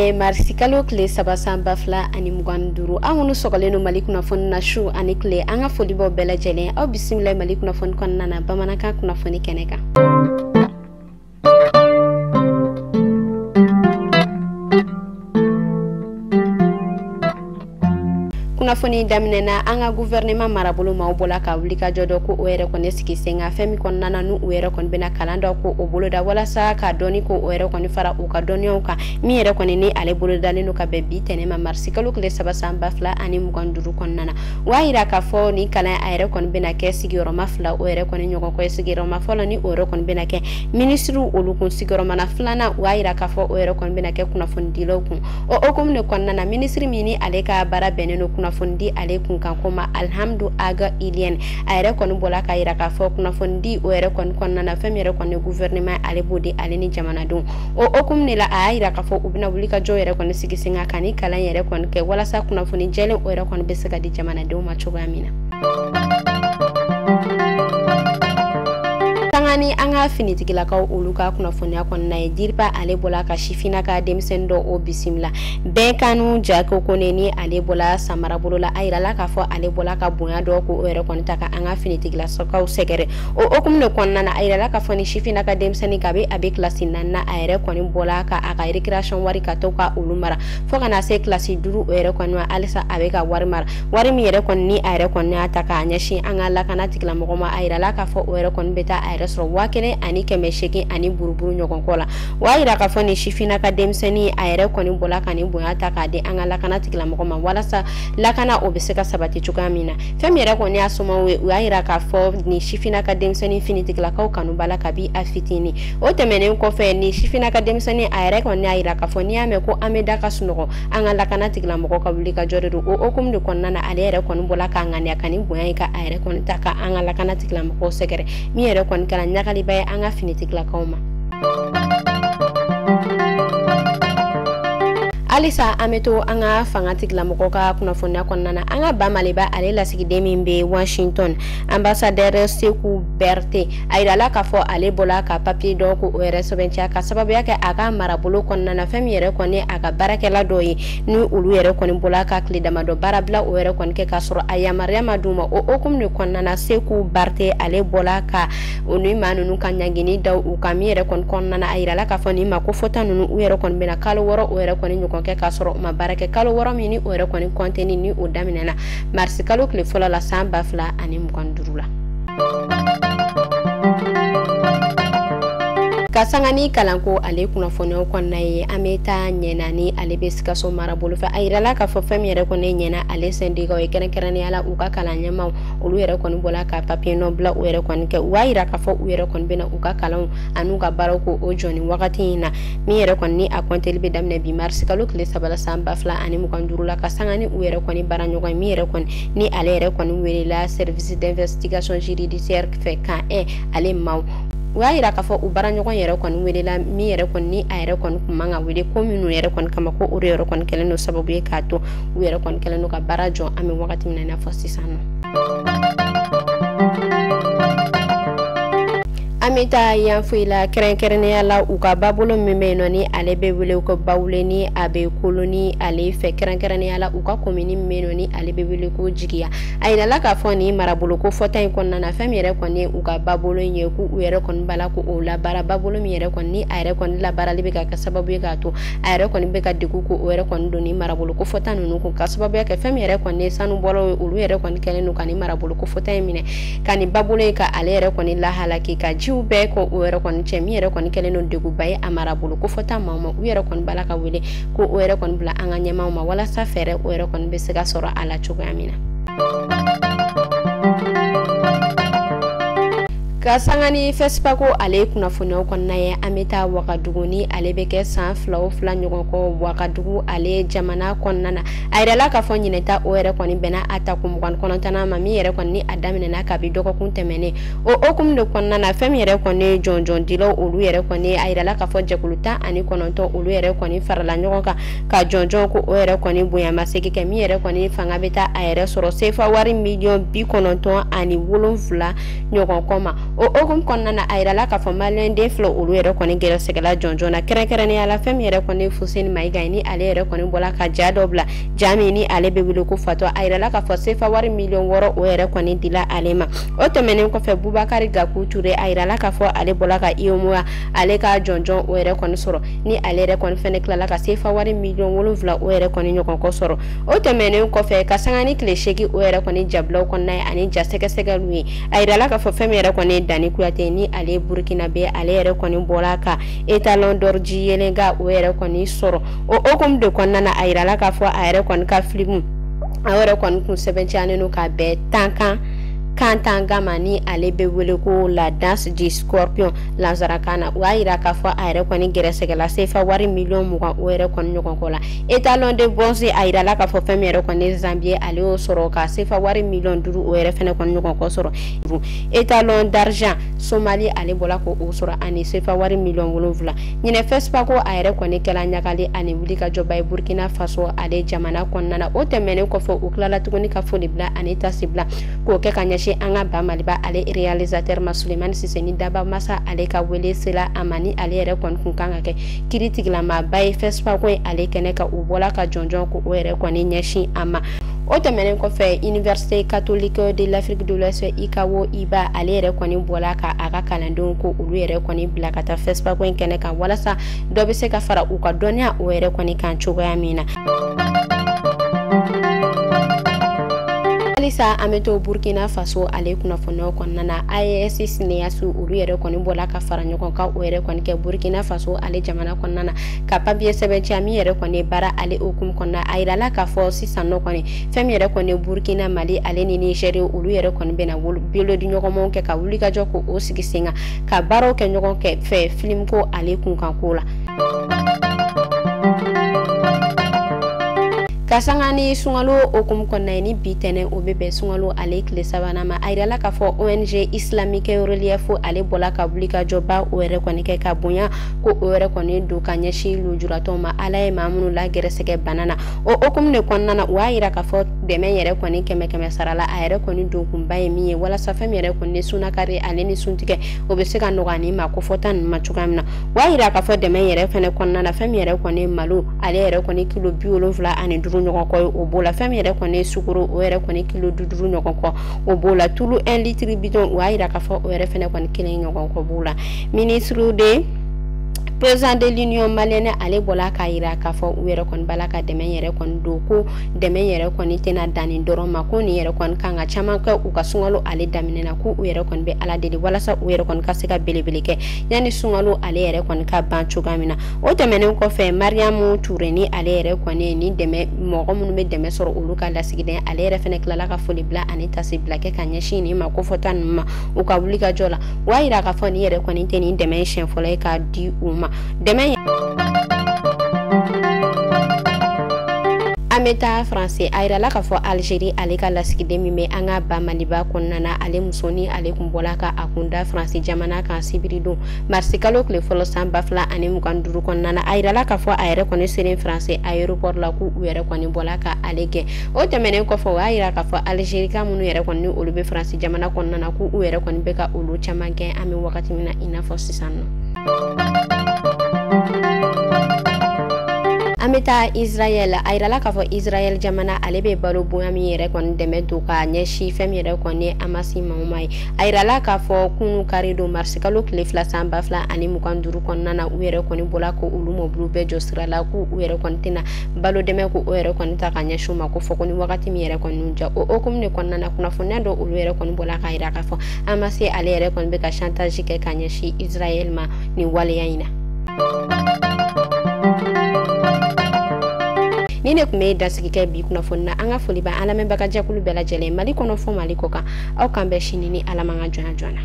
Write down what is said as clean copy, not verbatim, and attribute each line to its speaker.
Speaker 1: Be marsikalo kle sabasan bafla ani muganduru amunu sokoleno malikuna fon na shu ani kle anga folibo bela jelen au bismillah malikuna fon konna na bamanaka kuna foni keneka kunafoni daminena anga gouvernement marabolo maubola ka wulika jodo ko oere ko nesiki senga femi kon nana nu oere kon bena kalanda ko obolo da wala sa ka doni ko oere kon fara o ka doni o ka mi ere kon ni ale bolo daleno ka bebi tenema marsikalo kle sabasam bafla ani muganduru kon nana waira ka fo ni kala aere kon bena ke sigiro mafla oere kon nyogo ko sigiro mafala ni oere kon bena ke ministru olukun sigiro mana flana waira ka fo oere kon bena ke kunafoni dilo kun o okum ne kon nana ministri mini ale ka bara beneno kunafondi ale kun kan koma alhamdu aga ilien ayre kon bola ka ira ka fo kunafondi o ere kon nana femere kon gouvernement ale bodi ale ni jamana dun o okum ne la ayra ka fo ubina bulika jo ere kon sigisinga kani kala yere kon ke wala sa kunafoni jele o ere kon besega di jamana dun ma chogamina tangani anga finitigila ka uluka kunafoni akon na dirpa ale bola ka shifina ka demsendo o bisimla be kanu jako koneni ale bola samara bolola ayra la ka fo ale bola ka bunya do ko ere kon taka anga finitigila soka o segere o okum ne kon na ayra la ka foni shifina ka demseni ka be abe klasi nanna ayre kon bola ka aka recreation wari ka to ka ulumara fo kana se klasi duru ere kon wa alisa abe ka wari mara wari mi ere kon ni ayre kon na taka anyashi anga la kana tikla mo ma ayra la ka fo ere kon beta ayre soro wakene ani keme sheki ani buruburu nyogon kola waira ka foni shifina ka demseni ayre koni bola kani boyata ka de anga lakana tikla mo ma wala sa lakana obeseka sabati chukamina femere koni asoma we waira ka fo ni shifina ka demseni finiti kla ka kanu bala ka bi afitini o temene ko fe ni shifina ka demseni ayre koni ayra ka foni ame ko ameda ka sunogo anga lakana tikla mo ka bulika joredu o okum de konna alere koni bola ka ngani kani boyaka ayre koni taka anga lakana tikla mo ko segere mi ere koni kala nyakali baye anga finitigla kauma alisa ameto anga fangatigla mokoka kunafoni akonnana anga bamaliba ale la sigide mimbe Washington ambassadeur Sekou Berté aidala ka fo ale bola ka papier do ko ORS bencha ka sababu yake aga marabolo konnana femiyere koni aga barakela doyi ni ulu yere koni bola ka klidama do barabla ORS koni ke ka soro ayamaria maduma o okum ne konnana Sekou Berté ale bola ka onu manunu kanyangini daw u kamiyere konnana aidala ka fo ni mako fota nunu uyere kon bena kalo woro ORS koni nyukon ke kasoro ma barake kalo woro mini ore koni konteni ni o daminena marsi kalo kle fola la samba fla ani mukandurula kasangani kalanko ale kunafoni okonna ye ameta nyenani ale besika so marabolo fa ayirala ka fo femere ko ne nyena ale sendiga o kene kerani ala uka kalanya ma olu yere kon bola ka papier no bla o yere kon ke waira ka fo o yere kon bena uka kalan anu ga barako o joni wakati na mi yere kon ni akonteli be damne bi marsi kalo kle sabala samba fla ani mukandurula kasangani o yere kon baranyo ko mi yere kon ni ale yere kon wele la service d'investigation judiciaire fait ka ale maw waira ka fo ubara nyogon yere kon welela mi yere kon ni ayre kon kumanga wele commune yere kon kama ko ure yere kon keleno sababu e kato yere kon keleno ka barajo ame wakati mina na fosisano amita yanfuila kerenkerene ala uka babulo memeno ni alebe wele ko bawle ni abe koloni ale fe kerenkerene ala uka komini memeno ni alebe wele ko jigiya ayina la ka foni marabulo ko fota en kon na famire kon ni uka babulo nyeku uyere kon bala ko o la bara babulo miyere kon ni ayre kon la bara libe ka sababu e ka to ayre kon be ka diku ko uyere kon do ni marabulo ko fota nunu ko ka sababu e ka famire kon ni sanu bolo ulu yere kon kelenu kan ni marabulo ko fota emine kan babulo e ka alere kon la halaki ka be ko uere kon chemi ere kon keleno degu baye amara bulu ko fota mama uere kon balaka wele ko uere kon bla anga nyama ma wala safere uere kon be sega soro ala chugamina kasangani fespa ko ale kunafoni okonna ye ameta wakaduguni ale beke san flaw fla nyogon ko wakadugu ale jamana konnana aidala ka fo nyineta o ere koni bena atakum kon konontana mami ere koni adamine na ka bidoko kuntemene o okum de konnana femi ere koni jonjon dilo olu ere koni aidala ka fo jekuluta ani kononto olu ere koni farala nyogon ka jonjon ko o ere koni buya maseki ke mi ere koni fanga beta aire soro sefa wari million bi kononto ani wolonfula nyogon koma o okum konnana ayrala ka fo malen de flo olu yere koni gere segala jonjona kere ne ala fem yere koni Fuseni Mayiga ni ale yere koni bola ka jadobla jami ni ale be wilo ko fato ayrala ka fo sefa wari million woro o yere koni dila alema o temenen ko fe Boubacar Gakou Touré ayrala ka fo ale bola ka iyomoa ale ka jonjon o yere koni soro ni ale yere koni fene klala ka sefa wari million wolonvla o yere koni nyokon ko soro o temenen ko fe ka sangani kile sheki o yere koni jabla ko nay ani jaseke sega lui ayrala ka fo fem yere koni Dani Kouyaté ni ale Burkina be ale yere koni bola ka etalon dorji yelenga o yere koni soro o okum de konnana ayrala ka fo ayere koni ka flimu awere koni kun sebentiane no ka be tankan Kantangama ni ale be wele ko la danse du scorpion Lanzarakana waira ka fo ayre koni gere segala sefa wari million muga o yere koni nyokon kola etalon de bonzi ayra la ka fo femere koni Zambie ale o soro ka sefa wari million duru o yere fene koni nyokon ko soro etalon d'argent Somalie ale bola ko o soro ani sefa wari million wolonvla nyine fespa ko ayre koni kala nyakali ani wuli ka joba Burkina Faso ale jamana konnana o temene ko fo o klala tugoni ka fo libla ani tasibla ko ke kanya anga ba maliba ale réalisateur Masuleman Siseni daba masa ale ka wele sela amani ale yere kon kunkanga ke critique la ma bay fespa ko ale kene ka ubola ka jonjon ko o yere kon nyashi ama o temenen ko fe Université catholique de l'Afrique de l'Ouest ikawo iba ale yere kon bola ka aga kalandon ko ulu yere kon blakata fespa ko kene ka wala sa do be se ka fara u ka donia o yere kon kan chogoya mina Alisa ameto Burkina Faso ale kuna fono konnana IAS sineyasu uru yere koni bola ka fara nyokon ka o yere koni ke Burkina Faso ale jamana konnana ka papier sebenti ami yere koni bara ale okum konna ayrala ka fo sisano koni fem yere koni Burkina Mali ale ni Nigeria uru yere koni bena wol bilo di nyokon mon ke ka wuli ka joko o sigisinga ka baro ke nyokon ke fe film ko ale kun kan kola Kasangani sungalo okum konna ni bitene obebe sungalo ale kile sabana ma ayrala ka fo ONG islamique relief ale bola ka bulika joba o yere koni ke ka bunya ko o yere koni do kanyeshi lujurato ma ala e mamunu la gereseke banana o okum ne konna wa ira ka fo de men yere koni keme sarala ayre koni do kumbaye miye wala sa fam yere koni suna kare ale ni suntike obese ka nogani ma ko fotan ma chugamna wa ira ka fo de men yere fene konna na fam yere koni malu ale yere koni kilo biolo vla ani nyoko ko o bola fam yere koni sukuru o yere koni kilo duduru nyoko ko o bola tulu 1 litre bidon wa ira ka fo o yere fene koni kile nyoko ko bola ministre de Président de l'Union malienne ale bola ka ira ka fo were kon balaka de men yere kon do ko de men yere kon itena dani doro ma ko ni yere kon kanga chama ka u ka sungalo ale daminena ko were kon be ala de wala sa were kon ka se ka belebele ke yani sungalo ale yere kon ka banchu gamina o temenen ko fe Mariam Touré ni ale yere kon ni deme mo ko munu be deme soro ulu ka lasigide ale yere fene klala ka foli bla anita se bla ke kanya shini ma ko fotan ma u ka wuli ka jola wa ira ka fo ni yere kon iteni deme shen fola ka di uma demain ameta français ayra la ka fo Algérie ale ka lasigide mi me anga ba maliba konnana ale musoni ale kumbola ka akunda français jamana ka sibirido marsikalo kle folo samba fla ani mukanduru konnana ayra la ka fo ayre koni sirin français aéroport la ku were koni bola ka alege o temene ko fo ayra ka fo Algérie ka munu yere koni olube français jamana konnana ku were koni beka olu chamanke ami wakati mina ina fo sisanno ameta Israel ayrala ka fo Israel jamana alebe balo boyami yere kon deme do ka nyeshi fem yere kon ne amasi mamai ayrala ka fo kunu karido marsikalo kle fla samba fla ani mukanduru kon nana were kon bola ko ulumo blube josra la ku were kon tina balo deme ko were kon ta ka nyeshu ma ko fo kon wakati mi yere kon nunja o okum ne kon nana kuna fonendo were kon bola ka ira ka fo amasi ale yere kon be ka chantage ke ka nyeshi Israel ma ni wale yaina nine kume dasiki ke bi kuna fonna anga foli ba ala men baka jakulu bela jele mali kono fo mali koka au kambe shinini ala manga jona